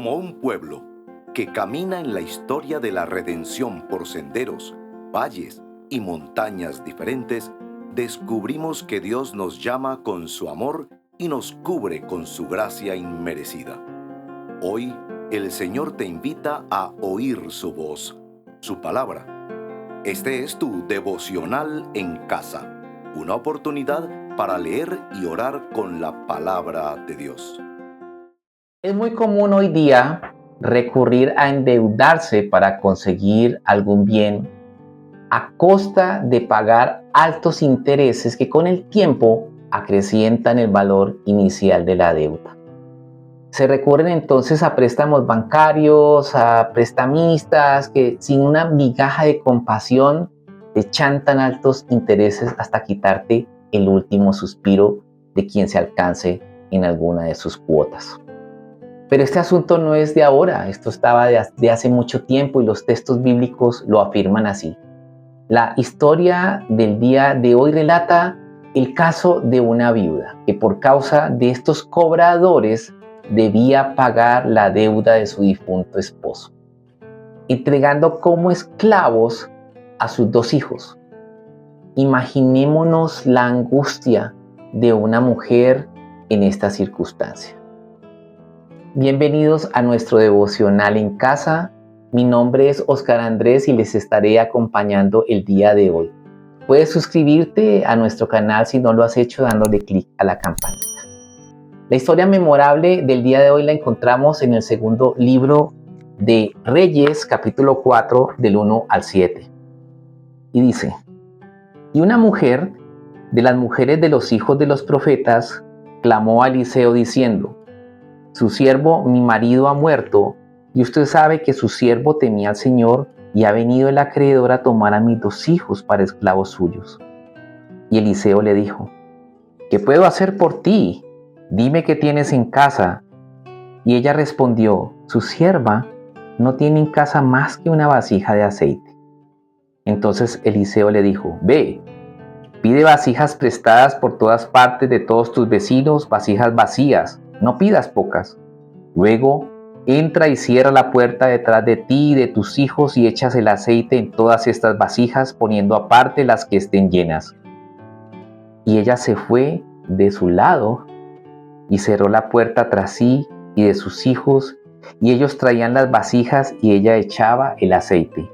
Como un pueblo que camina en la historia de la redención por senderos, valles y montañas diferentes, descubrimos que Dios nos llama con su amor y nos cubre con su gracia inmerecida. Hoy, el Señor te invita a oír su voz, su palabra. Este es tu devocional en casa, una oportunidad para leer y orar con la palabra de Dios. Es muy común hoy día recurrir a endeudarse para conseguir algún bien a costa de pagar altos intereses que con el tiempo acrecientan el valor inicial de la deuda. Se recurren entonces a préstamos bancarios, a prestamistas que sin una migaja de compasión te chantan altos intereses hasta quitarte el último suspiro de quien se alcance en alguna de sus cuotas. Pero este asunto no es de ahora, esto estaba de hace mucho tiempo y los textos bíblicos lo afirman así. La historia del día de hoy relata el caso de una viuda que por causa de estos cobradores debía pagar la deuda de su difunto esposo, entregando como esclavos a sus 2 hijos. Imaginémonos la angustia de una mujer en esta circunstancia. Bienvenidos a nuestro devocional en casa. Mi nombre es Oscar Andrés y les estaré acompañando el día de hoy. Puedes suscribirte a nuestro canal si no lo has hecho dándole clic a la campanita. La historia memorable del día de hoy la encontramos en el segundo libro de Reyes, capítulo 4, del 1 al 7. Y dice: Y una mujer de las mujeres de los hijos de los profetas clamó a Eliseo diciendo: Su siervo, mi marido, ha muerto, y usted sabe que su siervo temía al Señor, y ha venido el acreedor a tomar a mis 2 hijos para esclavos suyos. Y Eliseo le dijo: ¿Qué puedo hacer por ti? Dime qué tienes en casa. Y ella respondió: Su sierva no tiene en casa más que una vasija de aceite. Entonces Eliseo le dijo: Ve, pide vasijas prestadas por todas partes de todos tus vecinos, vasijas vacías, no pidas pocas. Luego, entra y cierra la puerta detrás de ti y de tus hijos y echas el aceite en todas estas vasijas, poniendo aparte las que estén llenas. Y ella se fue de su lado y cerró la puerta tras sí y de sus hijos, y ellos traían las vasijas y ella echaba el aceite.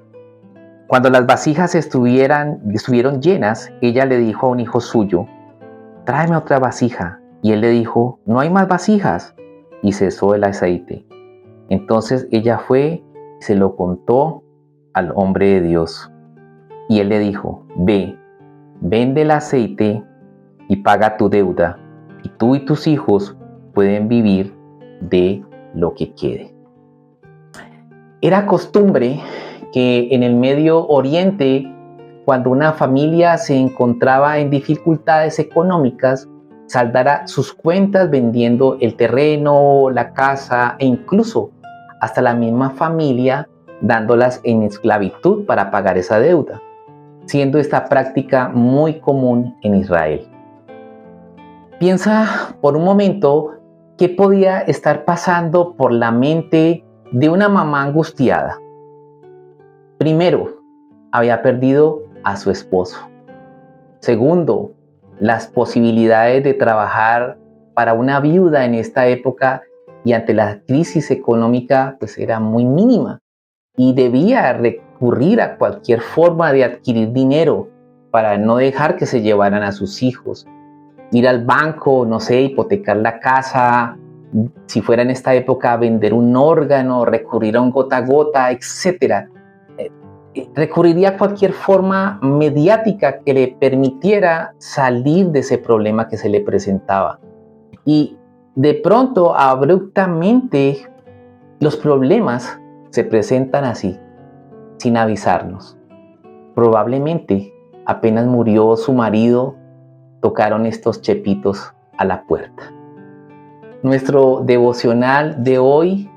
Cuando las vasijas estuvieron llenas, ella le dijo a un hijo suyo: Tráeme otra vasija. Y él le dijo: No hay más vasijas. Y cesó el aceite. Entonces ella fue y se lo contó al hombre de Dios. Y él le dijo: Ve, vende el aceite y paga tu deuda, y tú y tus hijos pueden vivir de lo que quede. Era costumbre que en el Medio Oriente, cuando una familia se encontraba en dificultades económicas, saldara sus cuentas vendiendo el terreno, la casa e incluso hasta la misma familia dándolas en esclavitud para pagar esa deuda, siendo esta práctica muy común en Israel. Piensa por un momento qué podía estar pasando por la mente de una mamá angustiada. Primero, había perdido a su esposo. Segundo, las posibilidades de trabajar para una viuda en esta época y ante la crisis económica pues era muy mínima y debía recurrir a cualquier forma de adquirir dinero para no dejar que se llevaran a sus hijos. Ir al banco, no sé, hipotecar la casa, si fuera en esta época vender un órgano, recurrir a un gota a gota, etc. Recurriría a cualquier forma mediática que le permitiera salir de ese problema que se le presentaba. Y de pronto, abruptamente, los problemas se presentan así, sin avisarnos. Probablemente, apenas murió su marido, tocaron estos chepitos a la puerta. Nuestro devocional de hoy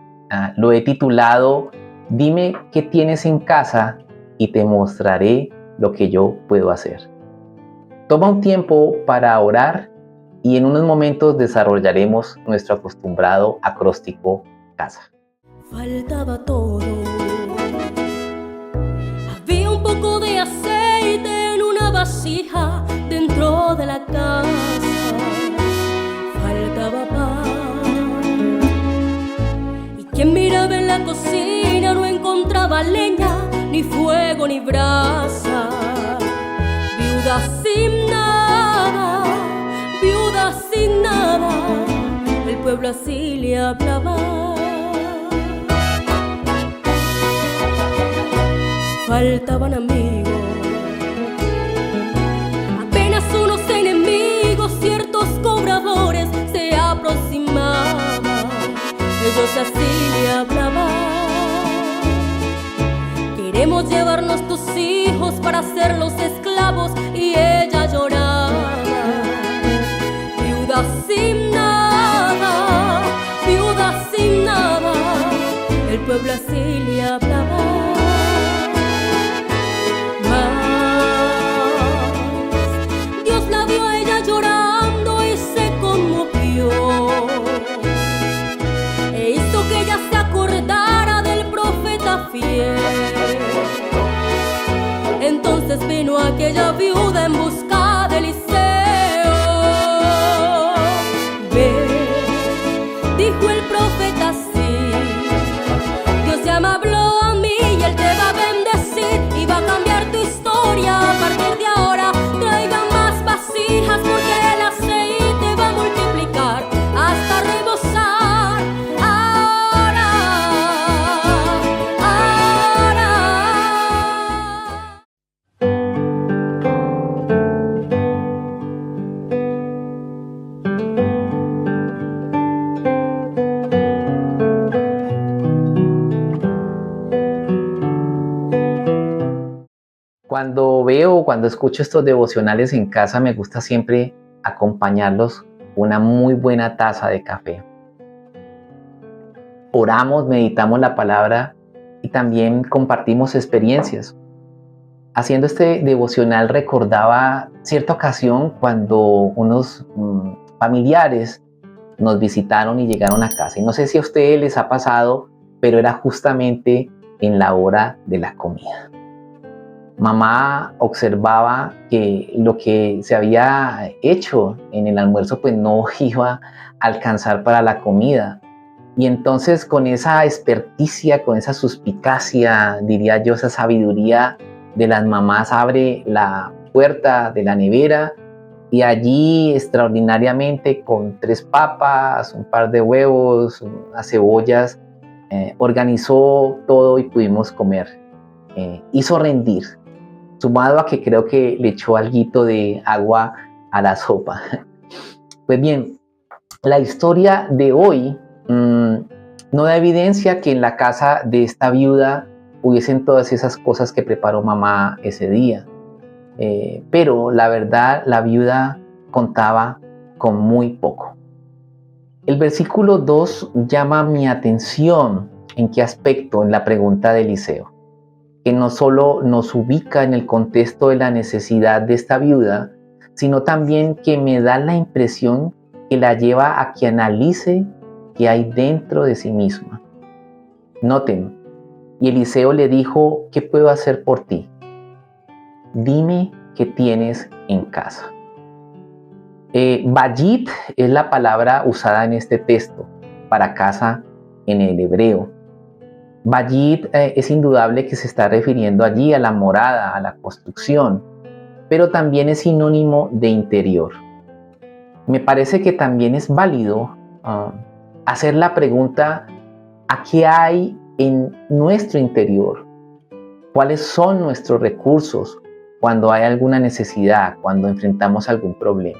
lo he titulado: Dime qué tienes en casa y te mostraré lo que yo puedo hacer. Toma un tiempo para orar y en unos momentos desarrollaremos nuestro acostumbrado acróstico casa. faltaba todo. Había un poco de aceite en una vasija dentro de la casa. Faltaba pan. Y quien miraba en la cocina no encontraba leña, ni fuego, ni brasa. Viuda sin nada, viuda sin nada, el pueblo así le hablaba. Faltaban amigos, apenas unos enemigos, ciertos cobradores se aproximaban. Ellos así le hablaban: queremos llevarnos tus hijos para hacerlos esclavos. Y ella lloraba, viuda sin nada, viuda sin nada, el pueblo así le hablaba. Mas Dios la vio a ella llorando y se conmovió, e hizo que ella se acordara del profeta fiel. Entonces vino aquella viuda en busca de Eliseo. Ve, dijo el profeta, sí, Dios ya me habló a mí y Él te va a bendecir y va a cambiar tu historia. A partir de ahora traigan más vasijas porque el aceite va a multiplicar hasta rebosar. Ahora. Cuando escucho estos devocionales en casa, me gusta siempre acompañarlos con una muy buena taza de café. Oramos, meditamos la palabra y también compartimos experiencias. Haciendo este devocional recordaba cierta ocasión cuando unos familiares nos visitaron y llegaron a casa. Y no sé si a ustedes les ha pasado, pero era justamente en la hora de la comida. Mamá observaba que lo que se había hecho en el almuerzo pues no iba a alcanzar para la comida. Y entonces con esa experticia, con esa suspicacia, diría yo, esa sabiduría de las mamás, abre la puerta de la nevera y allí extraordinariamente con 3 papas, un par de huevos, unas cebollas, organizó todo y pudimos comer. Hizo rendir, sumado a que creo que le echó alguito de agua a la sopa. Pues bien, la historia de hoy no da evidencia que en la casa de esta viuda hubiesen todas esas cosas que preparó mamá ese día. Pero la verdad, la viuda contaba con muy poco. El versículo 2 llama mi atención. ¿En qué aspecto? En la pregunta de Eliseo, que no solo nos ubica en el contexto de la necesidad de esta viuda, sino también que me da la impresión que la lleva a que analice qué hay dentro de sí misma. Noten, y Eliseo le dijo: ¿qué puedo hacer por ti? Dime qué tienes en casa. Bayit es la palabra usada en este texto para casa en el hebreo. Bayit es indudable que se está refiriendo allí a la morada, a la construcción, pero también es sinónimo de interior. Me parece que también es válido hacer la pregunta: ¿a qué hay en nuestro interior? ¿Cuáles son nuestros recursos cuando hay alguna necesidad, cuando enfrentamos algún problema?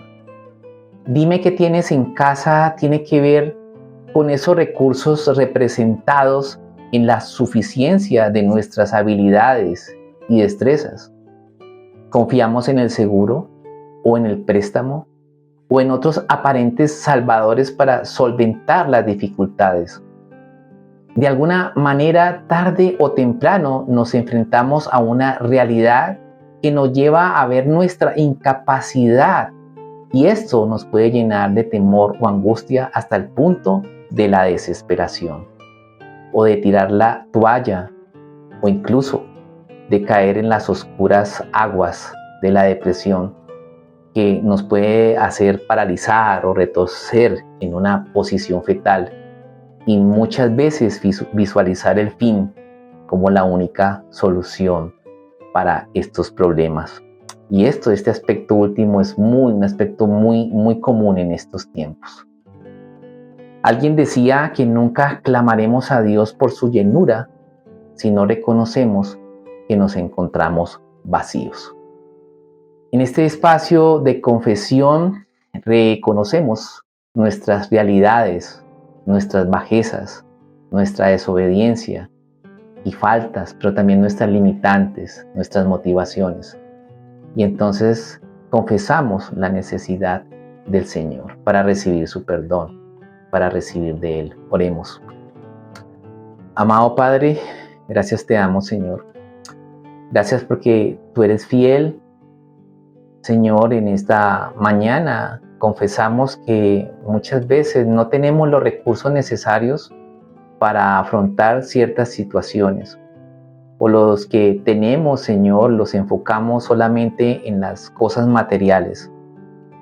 Dime qué tienes en casa tiene que ver con esos recursos representados en la suficiencia de nuestras habilidades y destrezas. ¿Confiamos en el seguro o en el préstamo o en otros aparentes salvadores para solventar las dificultades? De alguna manera, tarde o temprano, nos enfrentamos a una realidad que nos lleva a ver nuestra incapacidad, y esto nos puede llenar de temor o angustia hasta el punto de la desesperación. o de tirar la toalla o incluso de caer en las oscuras aguas de la depresión que nos puede hacer paralizar o retorcer en una posición fetal y muchas veces visualizar el fin como la única solución para estos problemas. Y este aspecto último es un aspecto muy común en estos tiempos. Alguien decía que nunca clamaremos a Dios por su llenura si no reconocemos que nos encontramos vacíos. En este espacio de confesión reconocemos nuestras realidades, nuestras bajezas, nuestra desobediencia y faltas, pero también nuestras limitantes, nuestras motivaciones. Y entonces confesamos la necesidad del Señor para recibir su perdón, para recibir de Él. Oremos. Amado Padre, gracias te damos, Señor. Gracias porque tú eres fiel. Señor, en esta mañana confesamos que muchas veces no tenemos los recursos necesarios para afrontar ciertas situaciones. O los que tenemos, Señor, los enfocamos solamente en las cosas materiales.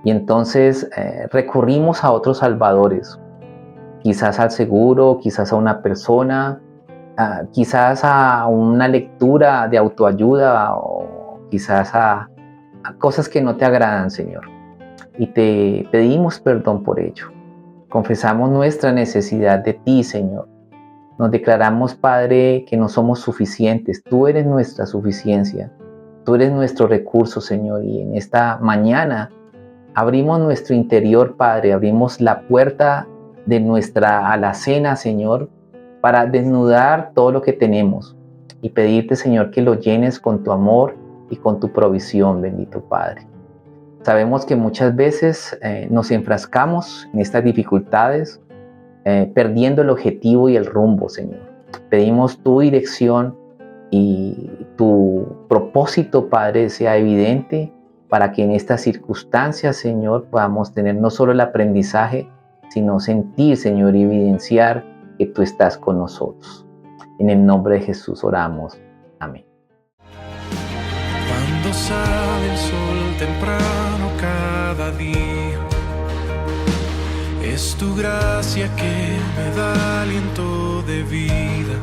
Y entonces recurrimos a otros salvadores, quizás al seguro, quizás a una persona, quizás a una lectura de autoayuda o quizás a cosas que no te agradan, Señor. Y te pedimos perdón por ello. Confesamos nuestra necesidad de ti, Señor. Nos declaramos, Padre, que no somos suficientes. Tú eres nuestra suficiencia. Tú eres nuestro recurso, Señor. Y en esta mañana abrimos nuestro interior, Padre. Abrimos la puerta de nuestra alacena, Señor, para desnudar todo lo que tenemos y pedirte, Señor, que lo llenes con tu amor y con tu provisión, bendito Padre. Sabemos que muchas veces nos enfrascamos en estas dificultades, perdiendo el objetivo y el rumbo, Señor. Pedimos tu dirección y tu propósito, Padre, sea evidente para que en estas circunstancias, Señor, podamos tener no solo el aprendizaje, sino sentir, Señor, y evidenciar que tú estás con nosotros. En el nombre de Jesús oramos. Amén. Cuando sale el sol temprano cada día, es tu gracia que me da aliento de vida.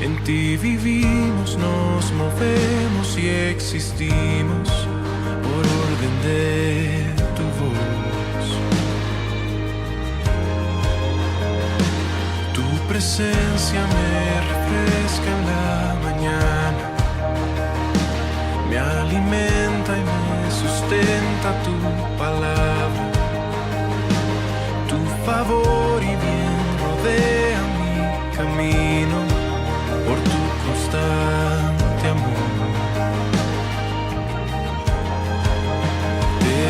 En ti vivimos, nos movemos y existimos por orden de tu voz. Tu presencia me refresca en la mañana, me alimenta y me sustenta tu palabra. Tu favor y bien rodea mi camino por tu constante amor. Te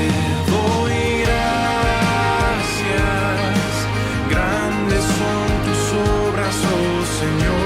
doy gracias, grandes son tus obras, oh Señor.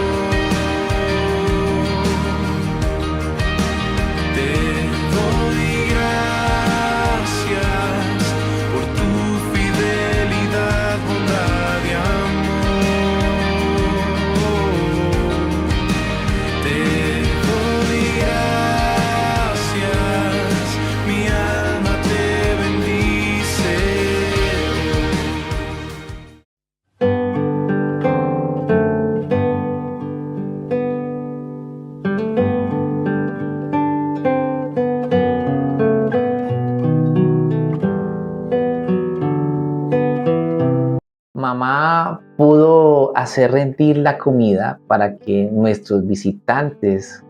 Mamá pudo hacer rendir la comida para que nuestros visitantes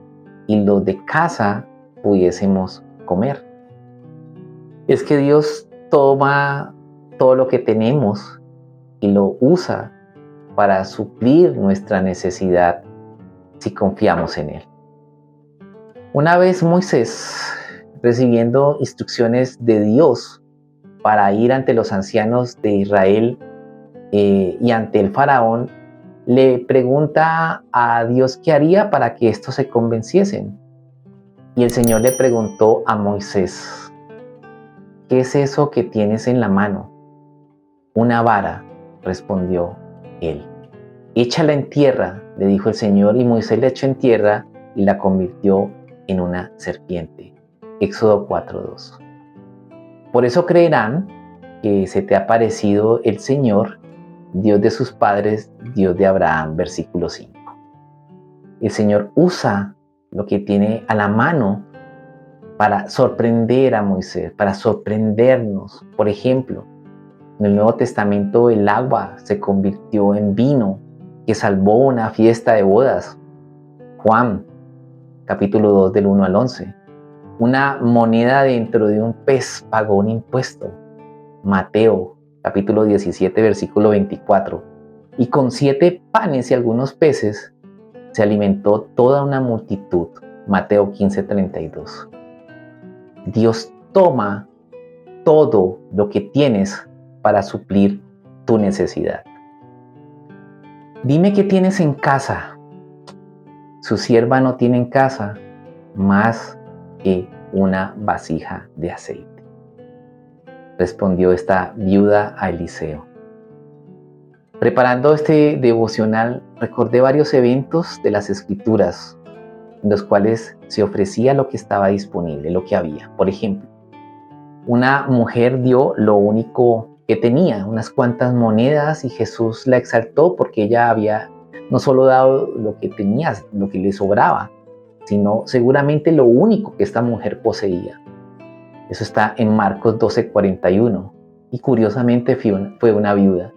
y los de casa pudiésemos comer. Es que Dios toma todo lo que tenemos y lo usa para suplir nuestra necesidad si confiamos en Él. Una vez Moisés, recibiendo instrucciones de Dios para ir ante los ancianos de Israel y ante el faraón, le pregunta a Dios qué haría para que estos se convenciesen. Y el Señor le preguntó a Moisés: ¿qué es eso que tienes en la mano? Una vara, respondió él. Échala en tierra, le dijo el Señor, y Moisés la echó en tierra y la convirtió en una serpiente. Éxodo 4:2. Por eso creerán que se te ha aparecido el Señor, Dios de sus padres, Dios de Abraham. Versículo 5. El Señor usa lo que tiene a la mano para sorprender a Moisés, para sorprendernos. Por ejemplo, en el Nuevo Testamento el agua se convirtió en vino que salvó una fiesta de bodas. Juan, capítulo 2, del 1 al 11. Una moneda dentro de un pez pagó un impuesto. Mateo, capítulo 17, versículo 24. Y con 7 panes y algunos peces se alimentó toda una multitud. Mateo 15:32. Dios toma todo lo que tienes para suplir tu necesidad. Dime qué tienes en casa. Su sierva no tiene en casa más que una vasija de aceite. Respondió esta viuda a Eliseo. Preparando este devocional, recordé varios eventos de las Escrituras en los cuales se ofrecía lo que estaba disponible, lo que había. Por ejemplo, una mujer dio lo único que tenía, unas cuantas monedas, y Jesús la exaltó porque ella había no solo dado lo que tenía, lo que le sobraba, sino seguramente lo único que esta mujer poseía. Eso está en Marcos 12:41. Y curiosamente fue una viuda.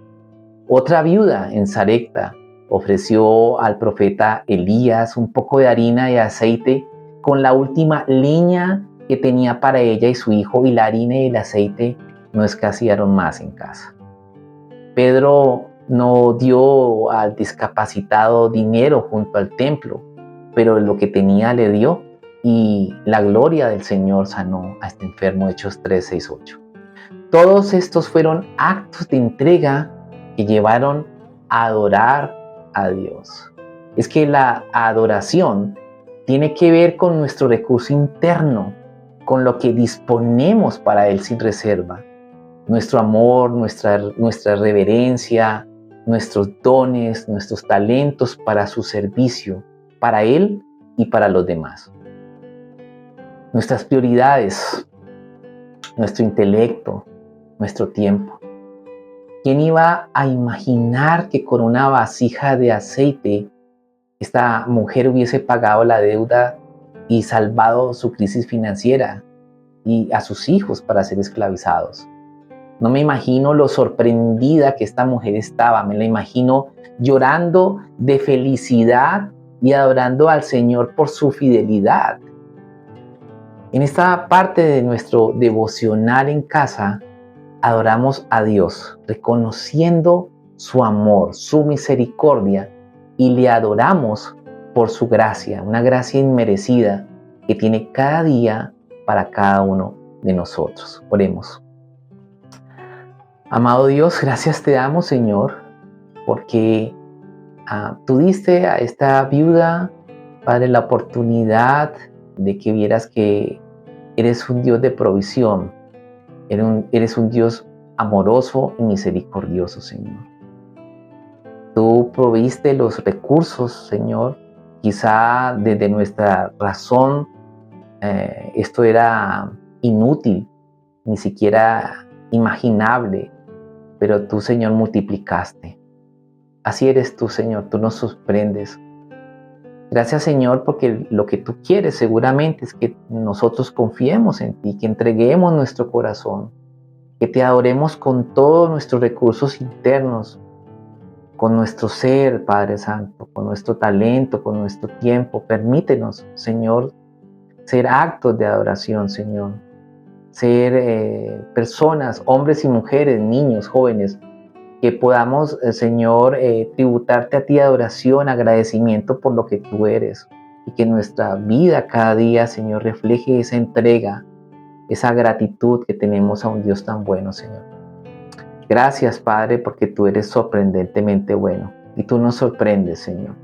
Otra viuda en Sarepta ofreció al profeta Elías un poco de harina y aceite con la última leña que tenía para ella y su hijo, y la harina y el aceite no escasearon más en casa. Pedro no dio al discapacitado dinero junto al templo, pero lo que tenía le dio, y la gloria del Señor sanó a este enfermo. Hechos 3:6-8. Todos estos fueron actos de entrega que llevaron a adorar a Dios. Es que la adoración tiene que ver con nuestro recurso interno, con lo que disponemos para Él sin reserva. Nuestro amor, nuestra reverencia, nuestros dones, nuestros talentos para su servicio, para Él y para los demás. Nuestras prioridades, nuestro intelecto, nuestro tiempo. ¿Quién iba a imaginar que con una vasija de aceite esta mujer hubiese pagado la deuda y salvado su crisis financiera y a sus hijos para ser esclavizados? No me imagino lo sorprendida que esta mujer estaba. Me la imagino llorando de felicidad y adorando al Señor por su fidelidad. En esta parte de nuestro devocional en casa, adoramos a Dios, reconociendo su amor, su misericordia, y le adoramos por su gracia, una gracia inmerecida que tiene cada día para cada uno de nosotros. Oremos. Amado Dios, gracias te damos, Señor, porque tú diste a esta viuda, Padre, la oportunidad de que vieras que eres un Dios de provisión, eres un Dios amoroso y misericordioso, Señor. Tú proviste los recursos, Señor. Quizá desde nuestra razón esto era inútil, ni siquiera imaginable, pero tú, Señor, multiplicaste. Así eres tú, Señor, tú nos sorprendes. Gracias, Señor, porque lo que tú quieres seguramente es que nosotros confiemos en ti, que entreguemos nuestro corazón, que te adoremos con todos nuestros recursos internos, con nuestro ser, Padre Santo, con nuestro talento, con nuestro tiempo. Permítenos, Señor, ser actos de adoración, Señor. Ser personas, hombres y mujeres, niños, jóvenes, que podamos, Señor, tributarte a ti adoración, agradecimiento por lo que tú eres, y que nuestra vida cada día, Señor, refleje esa entrega, esa gratitud que tenemos a un Dios tan bueno, Señor. Gracias, Padre, porque tú eres sorprendentemente bueno y tú nos sorprendes, Señor.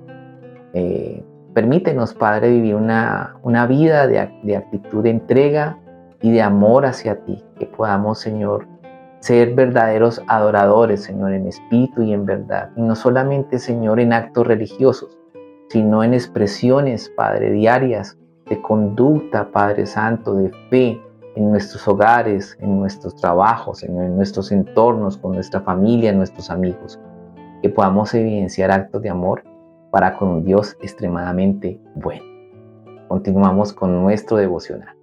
Permítenos, Padre, vivir una vida de actitud de entrega y de amor hacia ti, que podamos, Señor, ser verdaderos adoradores, Señor, en espíritu y en verdad. Y no solamente, Señor, en actos religiosos, sino en expresiones, Padre, diarias de conducta, Padre Santo, de fe, en nuestros hogares, en nuestros trabajos, en nuestros entornos, con nuestra familia, nuestros amigos. Que podamos evidenciar actos de amor para con un Dios extremadamente bueno. Continuamos con nuestro devocional.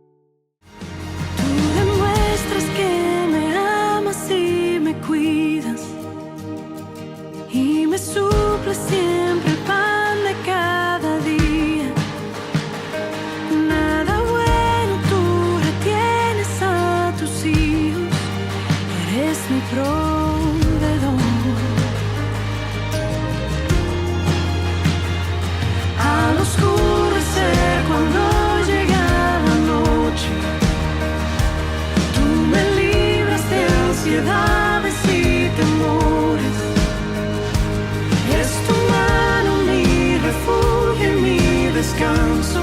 Tú demuestras que me amas y me cuidas y me suples siempre el pan de cada día. Nada bueno tú retienes a tus hijos, eres mi proveedor. Al oscurecer cuando llega la noche, tú me libras de ansiedades y temores. Es tu mano mi refugio y mi descanso,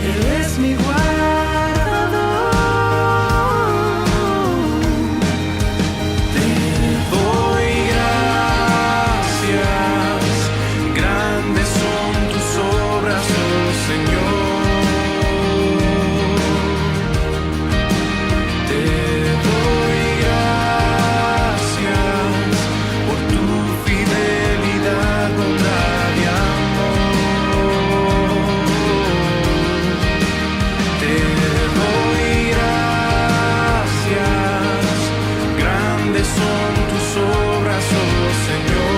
eres mi guardador. Te doy gracias, grandes son tus obras, oh Señor. Te doy gracias por tu fidelidad, bondad y amor. Te doy gracias, grandes son tus obras, oh Señor.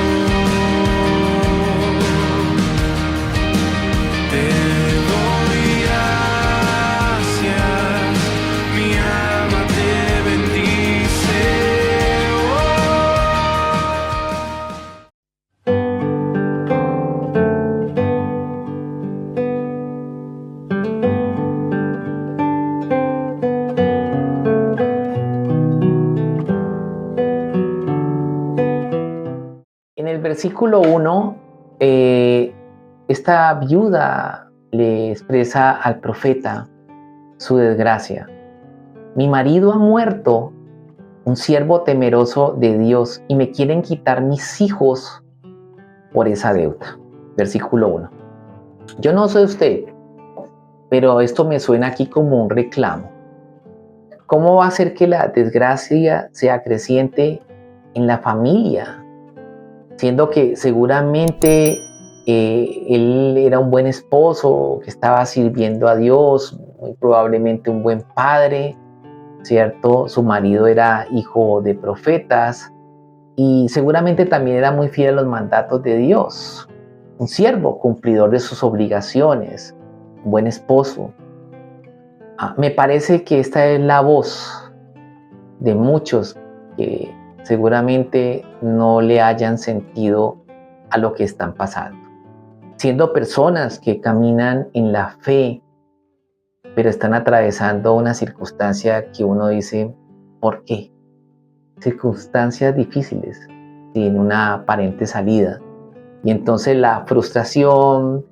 Te doy gracias, mi alma te bendice. En el versículo 1, esta viuda le expresa al profeta su desgracia. Mi marido ha muerto, un siervo temeroso de Dios, y me quieren quitar mis hijos por esa deuda. Versículo 1. Yo no sé usted, pero esto me suena aquí como un reclamo. ¿Cómo va a ser que la desgracia sea creciente en la familia? Siendo que seguramente él era un buen esposo, que estaba sirviendo a Dios, muy probablemente un buen padre, ¿cierto? Su marido era hijo de profetas y seguramente también era muy fiel a los mandatos de Dios. Un siervo cumplidor de sus obligaciones, un buen esposo. Me parece que esta es la voz de muchos que seguramente no le hayan sentido a lo que están pasando. Siendo personas que caminan en la fe, pero están atravesando una circunstancia que uno dice, ¿por qué? Circunstancias difíciles, sin una aparente salida. Y entonces la frustración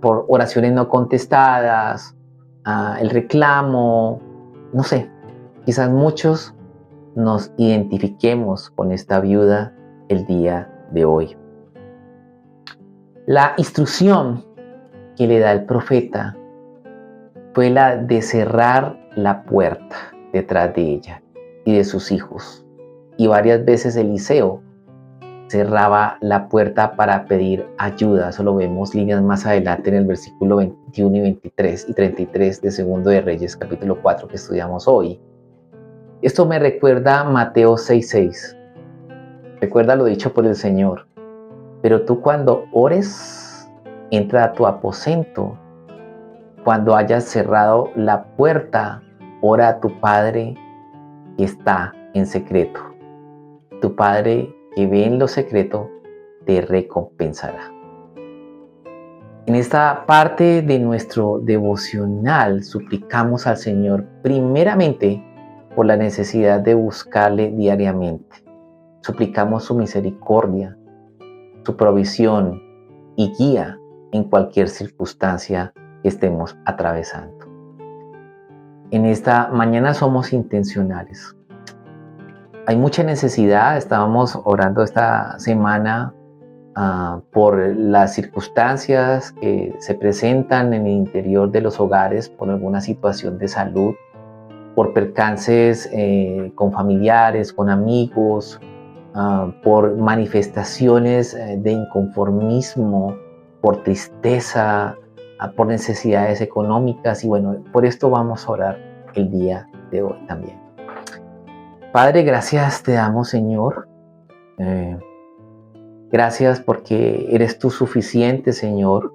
por oraciones no contestadas, el reclamo, no sé, quizás muchos nos identifiquemos con esta viuda el día de hoy. La instrucción que le da el profeta fue la de cerrar la puerta detrás de ella y de sus hijos. Y varias veces Eliseo cerraba la puerta para pedir ayuda. Eso lo vemos líneas más adelante en el versículo 21 y 23 y 33 de Segundo de Reyes, capítulo 4, que estudiamos hoy. Esto me recuerda Mateo 6:6. Recuerda lo dicho por el Señor. Pero tú cuando ores, entra a tu aposento. Cuando hayas cerrado la puerta, ora a tu Padre que está en secreto. Tu Padre que ve en lo secreto te recompensará. En esta parte de nuestro devocional suplicamos al Señor primeramente por la necesidad de buscarle diariamente. Suplicamos su misericordia, su provisión y guía en cualquier circunstancia que estemos atravesando. En esta mañana somos intencionales. Hay mucha necesidad. Estábamos orando esta semana por las circunstancias que se presentan en el interior de los hogares, por alguna situación de salud, por percances con familiares, con amigos, por manifestaciones de inconformismo, por tristeza, por necesidades económicas. Y bueno, por esto vamos a orar el día de hoy también. Padre, gracias te damos, Señor. Gracias porque eres tú suficiente, Señor.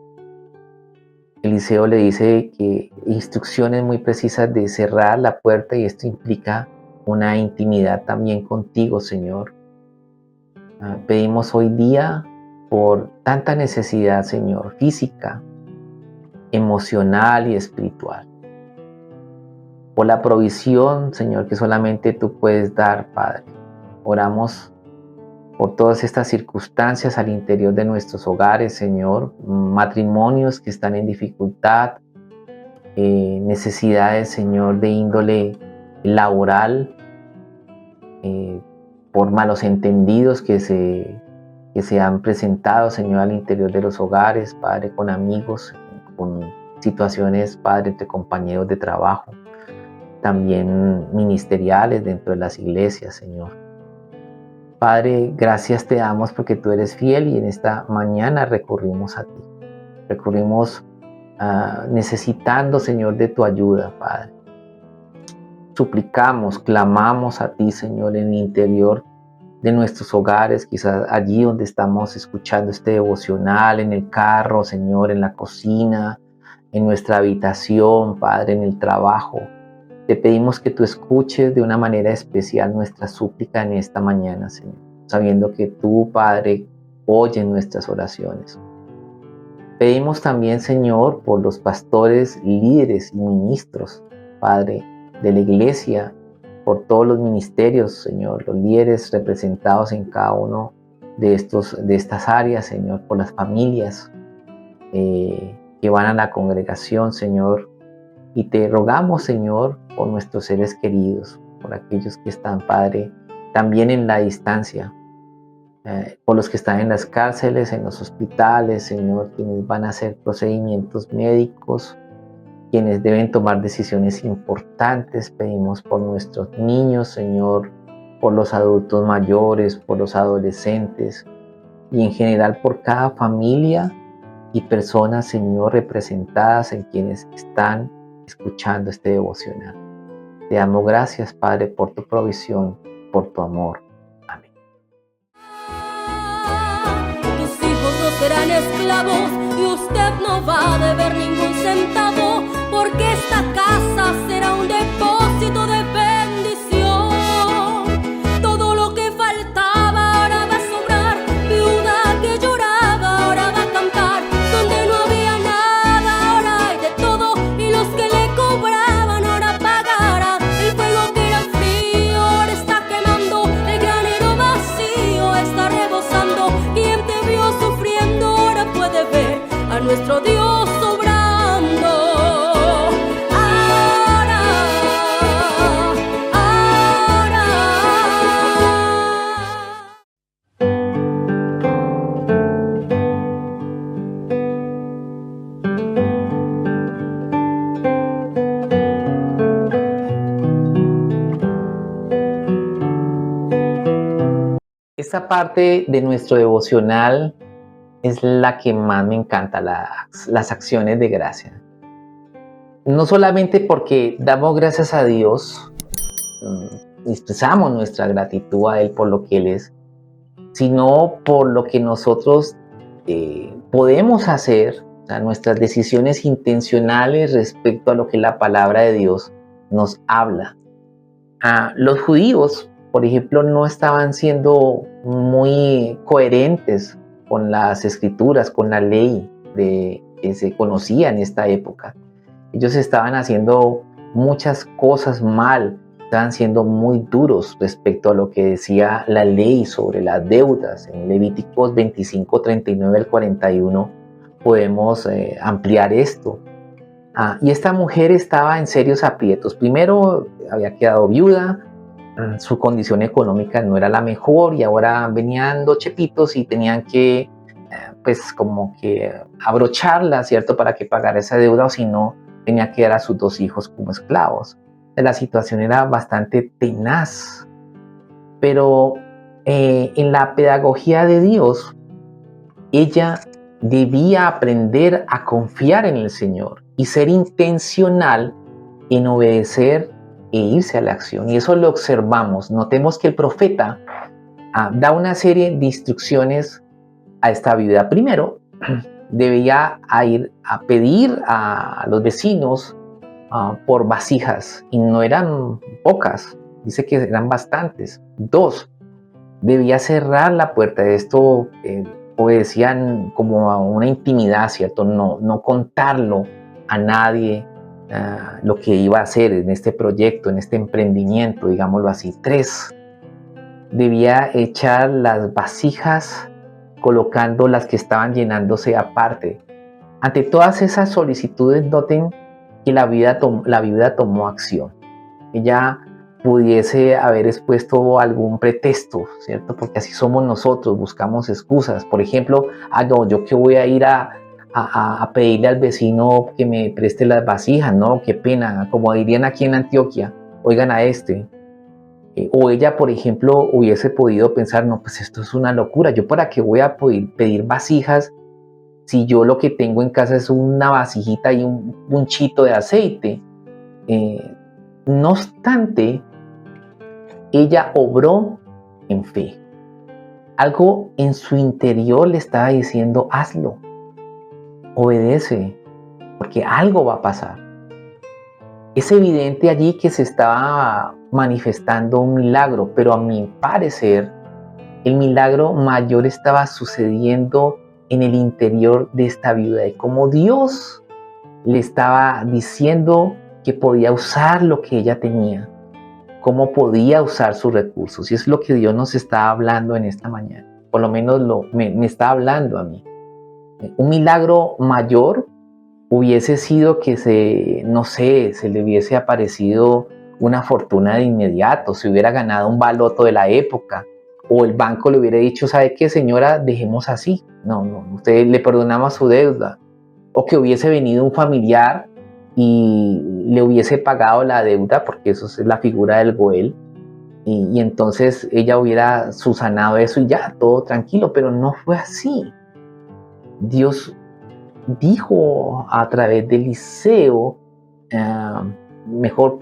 Eliseo le dice que instrucciones muy precisas de cerrar la puerta, y esto implica una intimidad también contigo, Señor. Pedimos hoy día por tanta necesidad, Señor, física, emocional y espiritual. Por la provisión, Señor, que solamente tú puedes dar, Padre. Oramos por todas estas circunstancias al interior de nuestros hogares, Señor, matrimonios que están en dificultad, necesidades, Señor, de índole laboral, por malos entendidos que se han presentado, Señor, al interior de los hogares, Padre, con amigos, con situaciones, Padre, entre compañeros de trabajo, también ministeriales dentro de las iglesias, Señor. Padre, gracias te damos porque tú eres fiel, y en esta mañana recurrimos a ti. Recurrimos necesitando, Señor, de tu ayuda, Padre. Suplicamos, clamamos a ti, Señor, en el interior de nuestros hogares, quizás allí donde estamos escuchando este devocional, en el carro, Señor, en la cocina, en nuestra habitación, Padre, en el trabajo. Te pedimos que tú escuches de una manera especial nuestra súplica en esta mañana, Señor, sabiendo que tú, Padre, oyes nuestras oraciones. Pedimos también, Señor, por los pastores, líderes y ministros, Padre, de la iglesia, por todos los ministerios, Señor, los líderes representados en cada uno de estas áreas, Señor, por las familias que van a la congregación, Señor. Y te rogamos, Señor, por nuestros seres queridos, por aquellos que están, Padre, también en la distancia, por los que están en las cárceles, en los hospitales, Señor, quienes van a hacer procedimientos médicos, quienes deben tomar decisiones importantes. Pedimos por nuestros niños, Señor, por los adultos mayores, por los adolescentes, y en general por cada familia y personas, Señor, representadas en quienes están escuchando este devocional. Te damos gracias, Padre, por tu provisión, por tu amor. Amén. Tus hijos no serán esclavos y usted no va a deber ningún centavo, porque esta casa será un depósito de bendición. Todo lo que faltaba ahora va a sobrar. Viuda que lloraba ahora va a cantar. Donde no había nada ahora hay de todo, y los que le cobraban ahora pagarán. El fuego que era frío ahora está quemando, el granero vacío está rebosando. Quien te vio sufriendo ahora puede ver a nuestro Dios obrando. Esta parte de nuestro devocional es la que más me encanta, las acciones de gracia. No solamente porque damos gracias a Dios, expresamos nuestra gratitud a Él por lo que Él es, sino por lo que nosotros podemos hacer, o sea, nuestras decisiones intencionales respecto a lo que la palabra de Dios nos habla. Los judíos, por ejemplo, no estaban siendo muy coherentes con las escrituras, con la ley que se conocía en esta época. Ellos estaban haciendo muchas cosas mal, estaban siendo muy duros respecto a lo que decía la ley sobre las deudas. En Levíticos 25, 39 al 41 podemos ampliar esto. Y esta mujer estaba en serios aprietos. Primero había quedado viuda, su condición económica no era la mejor y ahora venían dos chepitos y tenían que, pues como que abrocharla, ¿cierto? Para que pagara esa deuda, o si no, tenía que dar a sus 2 hijos como esclavos. La situación era bastante tenaz, pero en la pedagogía de Dios, ella debía aprender a confiar en el Señor y ser intencional en obedecer e irse a la acción. Y eso lo observamos. Notemos que el profeta da una serie de instrucciones a esta viuda. Primero, debía ir a pedir a los vecinos por vasijas, y no eran pocas, dice que eran bastantes. 2, debía cerrar la puerta. Esto obedecían como a una intimidad, ¿cierto? No contarlo a nadie, lo que iba a hacer en este proyecto, en este emprendimiento, digámoslo así. 3, debía echar las vasijas colocando las que estaban llenándose aparte. Ante todas esas solicitudes, noten que la viuda tomó acción. Ella pudiese haber expuesto algún pretexto, ¿cierto? Porque así somos nosotros, buscamos excusas. Por ejemplo, no, yo que voy a ir a pedirle al vecino que me preste las vasijas, no, qué pena, como dirían aquí en Antioquia, oigan a este. O ella, por ejemplo, hubiese podido pensar, no, pues esto es una locura, yo para qué voy a poder pedir vasijas si yo lo que tengo en casa es una vasijita y un bunchito de aceite. No obstante, ella obró en fe. Algo en su interior le estaba diciendo, hazlo, obedece, porque algo va a pasar. Es evidente allí que se estaba manifestando un milagro, pero a mi parecer, el milagro mayor estaba sucediendo en el interior de esta viuda, y como Dios le estaba diciendo que podía usar lo que ella tenía, cómo podía usar sus recursos. Y es lo que Dios nos está hablando en esta mañana. Por lo menos me está hablando a mí. Un milagro mayor hubiese sido que se le hubiese aparecido una fortuna de inmediato, se hubiera ganado un baloto de la época, o el banco le hubiera dicho, ¿sabe qué, señora? Dejemos así. No, usted le perdonaba su deuda. O que hubiese venido un familiar y le hubiese pagado la deuda, porque eso es la figura del Goel, y entonces ella hubiera subsanado eso y ya, todo tranquilo, pero no fue así. Dios dijo a través de Eliseo,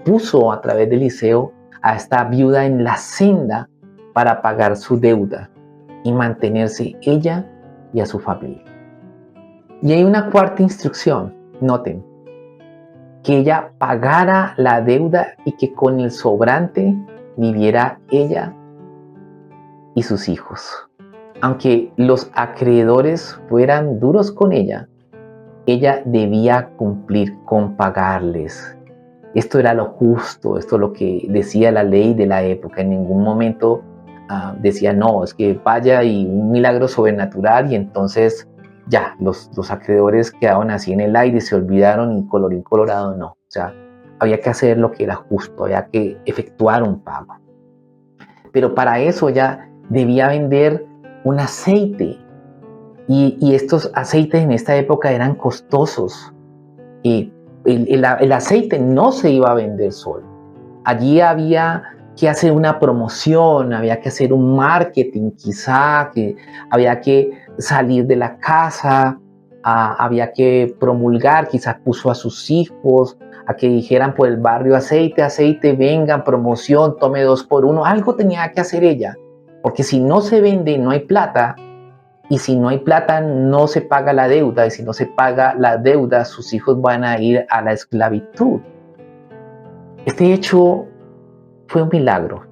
puso a través de Eliseo a esta viuda en la senda para pagar su deuda y mantenerse ella y a su familia. Y hay una cuarta instrucción, noten, que ella pagara la deuda y que con el sobrante viviera ella y sus hijos. Aunque los acreedores fueran duros con ella debía cumplir con pagarles. Esto era lo justo, esto es lo que decía la ley de la época. En ningún momento decía, no, es que vaya y un milagro sobrenatural y entonces ya, los acreedores quedaban así en el aire, se olvidaron y colorín colorado, no. O sea, había que hacer lo que era justo, había que efectuar un pago. Pero para eso ya debía vender un aceite. Y estos aceites en esta época eran costosos. El aceite no se iba a vender solo. Allí había que hacer una promoción, había que hacer un marketing quizá, que había que salir de la casa, había que promulgar, quizás puso a sus hijos a que dijeran por el barrio, aceite, vengan, promoción, tome 2 por 1, algo tenía que hacer ella, porque si no se vende no hay plata, y si no hay plata no se paga la deuda, y si no se paga la deuda sus hijos van a ir a la esclavitud. Este hecho fue un milagro,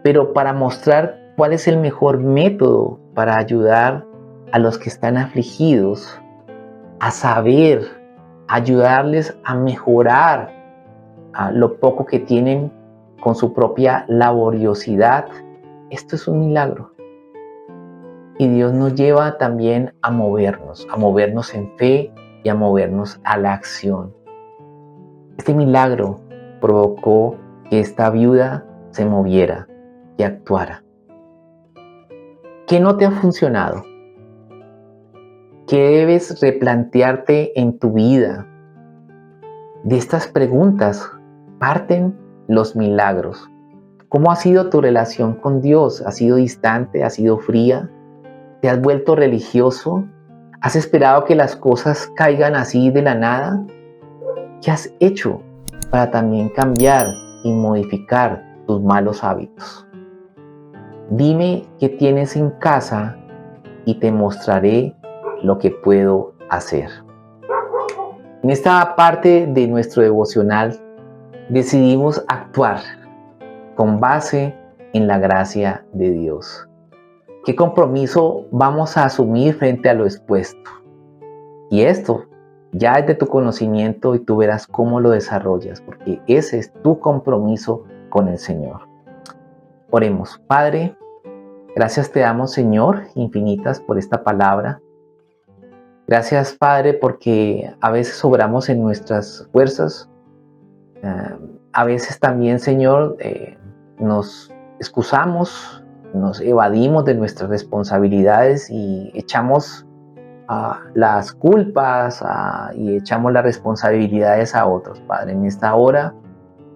pero para mostrar cuál es el mejor método para ayudar a los que están afligidos, a saber, ayudarles a mejorar lo poco que tienen con su propia laboriosidad. Esto es un milagro. Y Dios nos lleva también a movernos en fe y a movernos a la acción. Este milagro provocó que esta viuda se moviera, que actuara. ¿Qué no te ha funcionado? ¿Qué debes replantearte en tu vida? De estas preguntas parten los milagros. ¿Cómo ha sido tu relación con Dios? ¿Ha sido distante? ¿Ha sido fría? ¿Te has vuelto religioso? ¿Has esperado que las cosas caigan así de la nada? ¿Qué has hecho para también cambiar y modificar tus malos hábitos? Dime qué tienes en casa y te mostraré lo que puedo hacer. En esta parte de nuestro devocional decidimos actuar con base en la gracia de Dios. ¿Qué compromiso vamos a asumir frente a lo expuesto? Y esto ya es de tu conocimiento y tú verás cómo lo desarrollas, porque ese es tu compromiso con el Señor. Oremos. Padre, gracias te damos, Señor, infinitas por esta palabra. Gracias, Padre, porque a veces obramos en nuestras fuerzas. A veces también, Señor, nos excusamos, nos evadimos de nuestras responsabilidades y echamos las culpas y echamos las responsabilidades a otros, Padre. En esta hora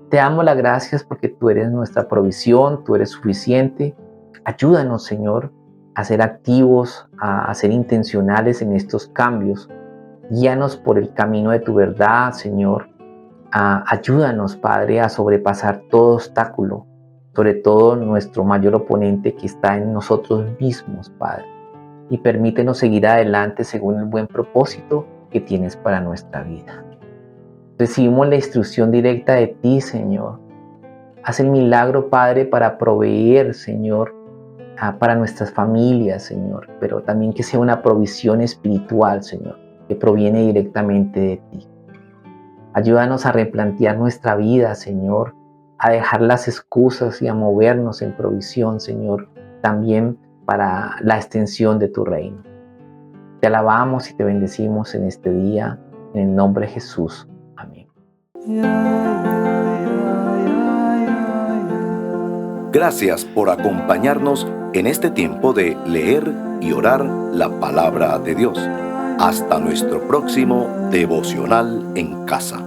te damos las gracias porque tú eres nuestra provisión, tú eres suficiente. Ayúdanos, Señor, a ser activos, a ser intencionales en estos cambios. Guíanos por el camino de tu verdad, Señor. Ayúdanos, Padre, a sobrepasar todo obstáculo, sobre todo nuestro mayor oponente que está en nosotros mismos, Padre. Y permítenos seguir adelante según el buen propósito que tienes para nuestra vida. Recibimos la instrucción directa de ti, Señor. Haz el milagro, Padre, para proveer, Señor, para nuestras familias, Señor, pero también que sea una provisión espiritual, Señor, que proviene directamente de ti. Ayúdanos a replantear nuestra vida, Señor, a dejar las excusas y a movernos en provisión, Señor, también para la extensión de tu reino. Te alabamos y te bendecimos en este día, en el nombre de Jesús. Amén. Gracias por acompañarnos en este tiempo de leer y orar la palabra de Dios. Hasta nuestro próximo devocional en casa.